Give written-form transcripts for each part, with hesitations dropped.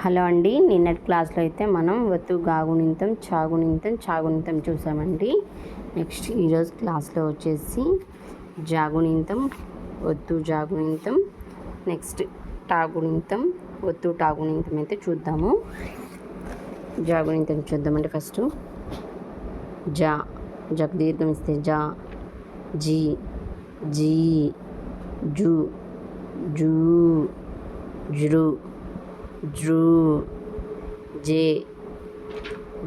Hello అండి, నిన్నటి క్లాస్లో అయితే మనం వత్తు గాగునింతం చాగునింతం చాగునింతం చూసామండి. నెక్స్ట్ ఈరోజు క్లాస్లో వచ్చేసి జాగునింతం వత్తు జాగునింతం నెక్స్ట్ టాగునింతం వత్తు టాగునింతం అయితే చూద్దాము. జాగునింతం చూద్దామండి. ఫస్ట్ జా జకు దీర్ఘం ఇస్తే జా, జీ జీ, జూ జూ, జృ జృ, జే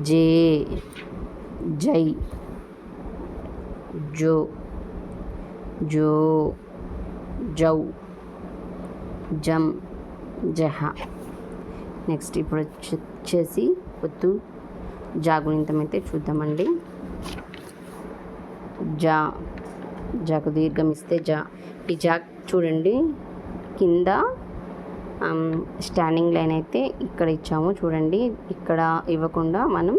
జే, జై, జో జో, జౌ, జం, జహ. నెక్స్ట్ ఇప్పుడు వచ్చేసి వత్తు జాగునింతం అయితే చూద్దామండి. జా జాకు దీర్ఘం ఇస్తే జా. ఈ జా చూడండి, కింద స్టాండింగ్ లైన్ అయితే ఇక్కడ ఇచ్చాము చూడండి. ఇక్కడ ఇవ్వకుండా మనం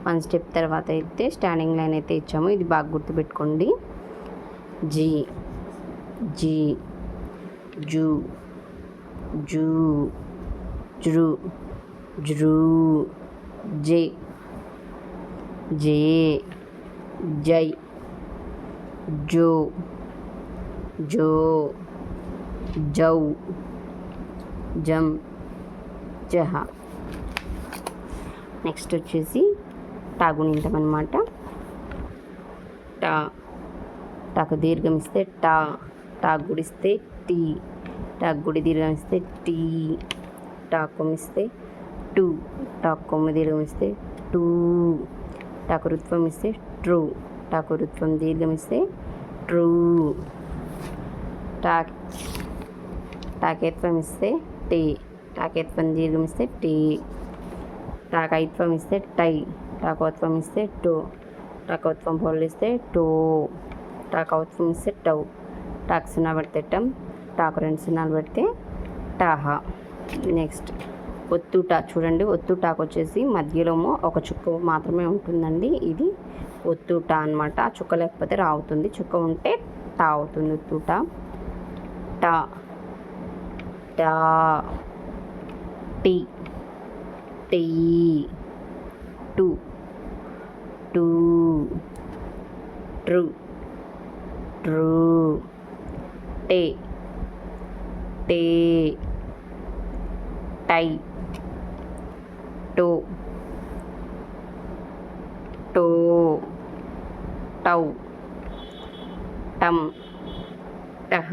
1 స్టెప్ తర్వాత అయితే స్టాండింగ్ లైన్ అయితే ఇచ్చాము. ఇది బాగా గుర్తుపెట్టుకోండి. జీ జీ, జూ జూ, జృ జృ, జే జే, జై, జో జో, జౌ, జం, జహ. నెక్స్ట్ వచ్చేసి టాగునింతం అన్నమాట. టా టాకు దీర్ఘం ఇస్తే టా, టాకు గుడిస్తే టీ, టాకు గుడి దీర్ఘం ఇస్తే టీ, టాకు కొమ్మిస్తే టు, టాకు కొమ్మ దీర్ఘం ఇస్తే టూ, టాకు రుత్వం ఇస్తే ట్రూ, టాకు రుత్వం దీర్ఘం ఇస్తే ట్రూ, టాకేత్వం ఇస్తే టీ, టాకేత్వం దీర్ఘం ఇస్తే టీ, టాకైత్వం ఇస్తే టై, టాకోత్వం ఇస్తే టో, టాకోత్వం పొల్లిస్తే టో, టాకౌత్వం ఇస్తే టౌ, టాకు సున్నా పెడితే టం, టాకు 2 సున్నాలు పెడితే టాహ. నెక్స్ట్ ఒత్తు టా చూడండి. ఒత్తు టాకు వచ్చేసి మధ్యలో ఒక చుక్క మాత్రమే ఉంటుందండి. ఇది ఒత్తు టా అనమాట. ఆ చుక్క లేకపోతే రా అవుతుంది, చుక్క ఉంటే టా అవుతుంది. ఒత్తు టా. టా టా, టీ టీ, టు టూ, ట్రూ ట్రూ, టే టే, టై టో టో, టౌ టం, టహ.